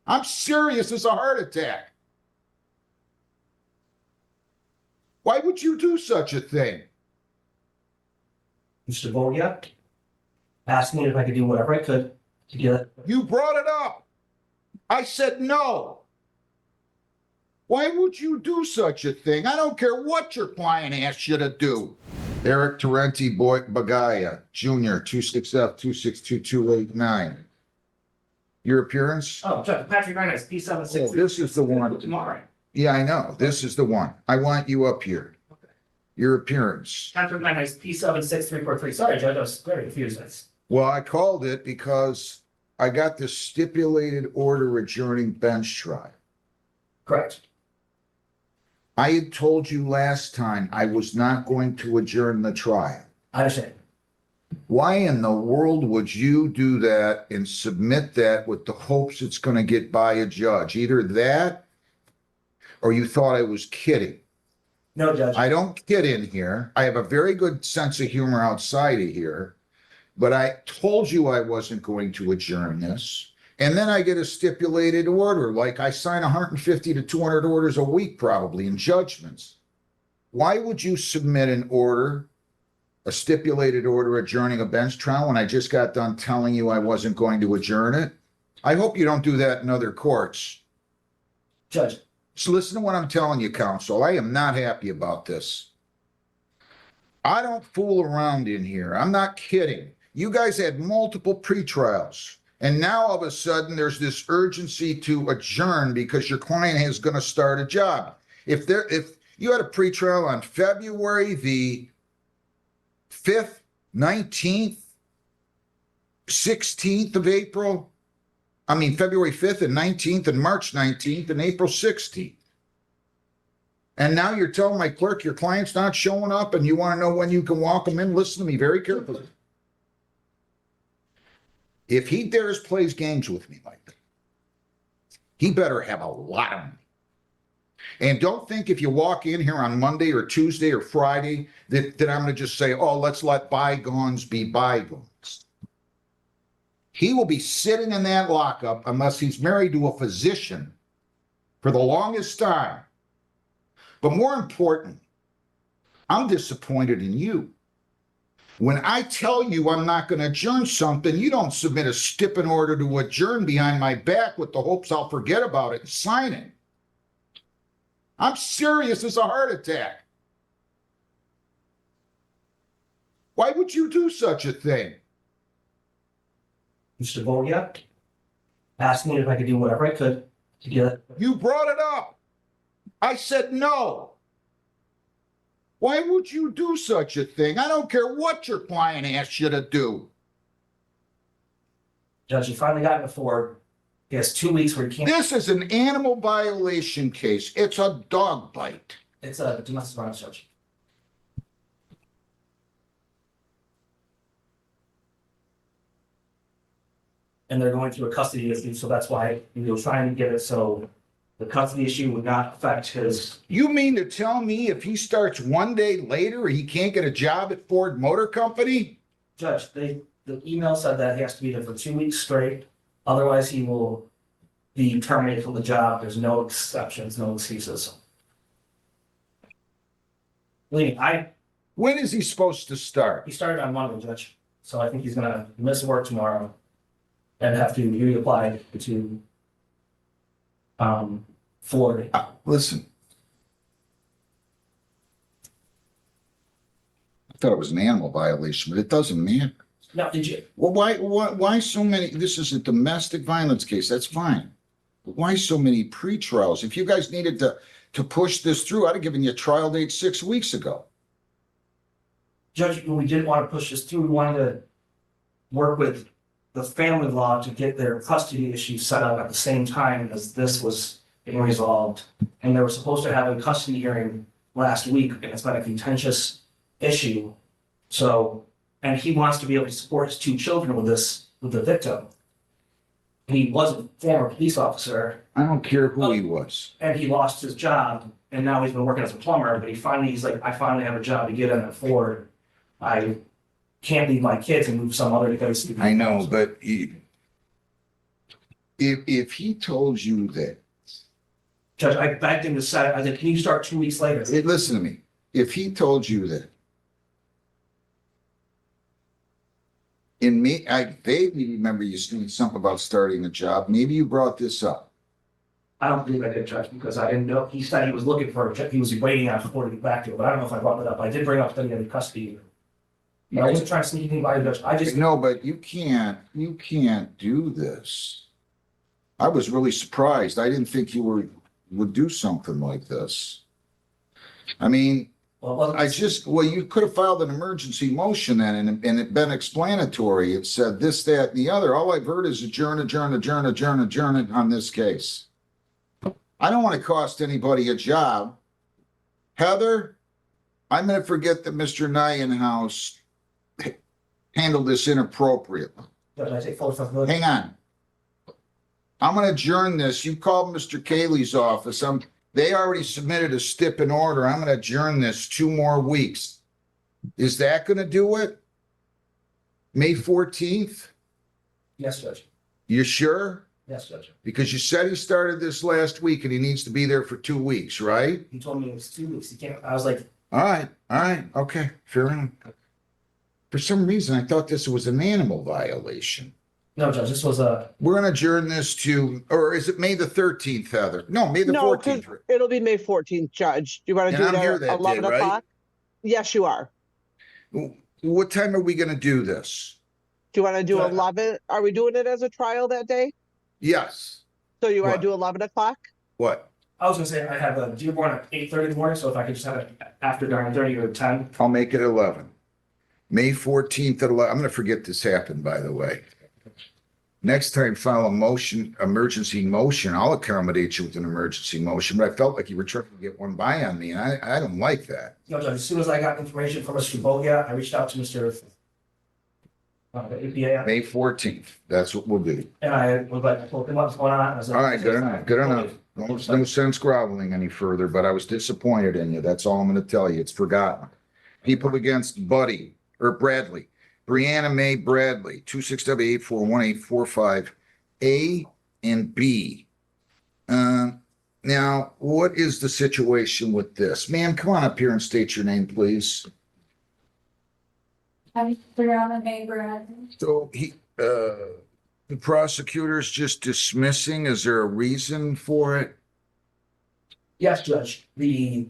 I'm serious as a heart attack. Why would you do such a thing? Mr. Vogia asked me if I could do whatever I could to get it. You brought it up. I said no. Why would you do such a thing? I don't care what your client asked you to do. Eric Tarenti Bagaya, Jr., 26F262289. Your appearance? Oh, Judge, Patrick Ryan, P76. Oh, this is the one. Tomorrow. Yeah, I know. This is the one. I want you up here. Okay. Your appearance. Patrick Ryan, P76343. Sorry, Judge, I was very confused. Well, I called it because I got this stipulated order adjourning bench trial. Correct. I had told you last time I was not going to adjourn the trial. I understand. Why in the world would you do that and submit that with the hopes it's going to get by a judge? Either that or you thought I was kidding. No, Judge. I don't kid in here. I have a very good sense of humor outside of here, but I told you I wasn't going to adjourn this. And then I get a stipulated order, like I sign 150 to 200 orders a week, probably in judgments. Why would you submit an order, a stipulated order adjourning a bench trial when I just got done telling you I wasn't going to adjourn it? I hope you don't do that in other courts. Judge. So listen to what I'm telling you, counsel. I am not happy about this. I don't fool around in here. I'm not kidding. You guys had multiple pretrials. And now all of a sudden there's this urgency to adjourn because your client is going to start a job. If you had a pretrial on February the 5th, 19th, 16th of April, February 5th and 19th and March 19th and April 16th. And now you're telling my clerk your client's not showing up and you want to know when you can walk him in? Listen to me very carefully. If he dares plays games with me like that, he better have a lot of money. And don't think if you walk in here on Monday or Tuesday or Friday that I'm going to just say, oh, let's let bygones be bygones. He will be sitting in that lockup unless he's married to a physician for the longest time. But more important, I'm disappointed in you. When I tell you I'm not going to adjourn something, you don't submit a stipend order to adjourn behind my back with the hopes I'll forget about it and sign it. I'm serious as a heart attack. Why would you do such a thing? Mr. Vogia asked me if I could do whatever I could to get it. You brought it up. I said no. Why would you do such a thing? I don't care what your client asked you to do. Judge, you finally got it before. He has 2 weeks where he can't. This is an animal violation case. It's a dog bite. It's a domestic violence, Judge. And they're going through a custody issue, so that's why he was trying to get it so the custody issue would not affect his. You mean to tell me if he starts one day later, he can't get a job at Ford Motor Company? Judge, the email said that he has to be there for 2 weeks straight. Otherwise, he will be terminated from the job. There's no exceptions, no excuses. When is he supposed to start? He started on Monday, Judge. So I think he's gonna miss work tomorrow and have to reapply to Florida. Listen. I thought it was an animal violation, but it doesn't matter. Now, did you? Well, why so many? This is a domestic violence case. That's fine. But why so many pre-trials? If you guys needed to push this through, I'd have given you a trial date 6 weeks ago. Judge, we didn't want to push this through. We wanted to work with the family law to get their custody issue set up at the same time as this was being resolved. And they were supposed to have a custody hearing last week, and it's been a contentious issue. So, and he wants to be able to support his 2 children with the victim. He was a former police officer. I don't care who he was. And he lost his job, and now he's been working as a plumber, but he's like, I finally have a job to get in at Ford. I can't leave my kids and move some other place. I know, but if he told you that, Judge, I begged him to set it. I said, can you start 2 weeks later? listen to me, if he told you that, I vaguely remember you saying something about starting a job. Maybe you brought this up. I don't believe I did, Judge, because I didn't know. He said he was looking for a job. He was waiting out for to get back to it, but I don't know if I brought that up. I did bring up that he had custody. But I wasn't trying to sneak anything by the judge. I just, No, but you can't do this. I was really surprised. I didn't think you would do something like this. I mean, well, you could have filed an emergency motion then and it been explanatory. It said this, that, and the other. All I've heard is adjourn on this case. I don't want to cost anybody a job. Heather, I'm going to forget that Mr. Nienhouse handled this inappropriately. Judge, I take full responsibility. Hang on. I'm going to adjourn this. You called Mr. Cayley's office. They already submitted a stip in order. I'm going to adjourn this 2 more weeks. Is that going to do it? May 14th? Yes, Judge. You sure? Yes, Judge. Because you said he started this last week and he needs to be there for 2 weeks, right? He told me it was 2 weeks. He can't. I was like, All right, okay, fair enough. For some reason, I thought this was an animal violation. no, Judge, this was a, We're going to adjourn this to, or is it May the 13th, Heather? No, May the No, 'cause 14th. it'll be May 14th, Judge. Do you want to And do I'm it here at that day, 11 right? o'clock? Yes, you are. What time are we going to do this? Do you want to do Judge. 11? Are we doing it as a trial that day? Yes. So you want What? to do 11 o'clock? What? I was gonna say I have a dearborn at 8:30 in the morning, so if I could just have it after 9:30 or 10. I'll make it 11. May 14th at 11. I'm going to forget this happened, by the way. Next time, file a emergency motion. I'll accommodate you with an emergency motion, but I felt like you were trying to get one by on me, and I don't like that. No, Judge, as soon as I got information from Mr. Bogia, I reached out to Mr. The APA, May 14th. That's what we'll do. and I was like, I told him what's going on. I was like, All right, good enough. Good enough. No sense groveling any further, but I was disappointed in you. That's all I'm going to tell you. It's forgotten. People against Bradley. Brianna Mae Bradley, 267-841-845, A and B. Now, what is the situation with this? Ma'am, come on up here and state your name, please. I'm Brianna Mae Bradley. So the prosecutor's just dismissing. Is there a reason for it? Yes, Judge, we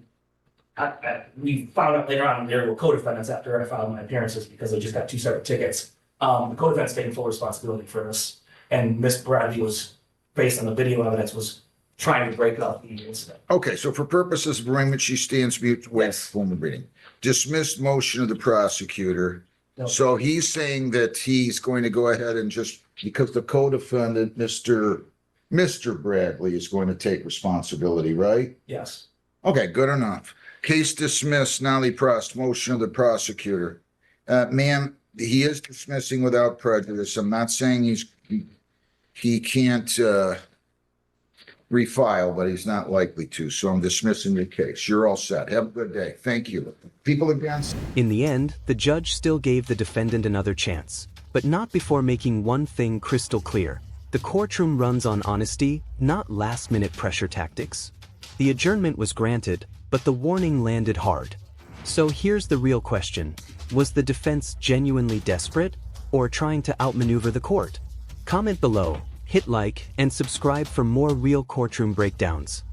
found out later on there were co-defendants after I filed my appearances because I just got 2 separate tickets. The co-defendants taking full responsibility for this, and Miss Bradley was, based on the video evidence, was trying to break up the incident. Okay, so for purposes of arraignment, she stands mute. Wait, Yes. formal reading. Dismissed motion of the prosecutor. No. So he's saying that he's going to go ahead and just, because the co-defendant, Mr. Bradley, is going to take responsibility, right? Yes. Okay, good enough. Case dismissed, nolly prost, motion of the prosecutor. Ma'am, he is dismissing without prejudice. I'm not saying he can't refile, but he's not likely to. So I'm dismissing the case. You're all set. Have a good day. Thank you. People against? In the end, the judge still gave the defendant another chance, but not before making one thing crystal clear. The courtroom runs on honesty, not last-minute pressure tactics. The adjournment was granted, but the warning landed hard. So here's the real question. Was the defense genuinely desperate, or trying to outmaneuver the court? Comment below, hit like, and subscribe for more real courtroom breakdowns.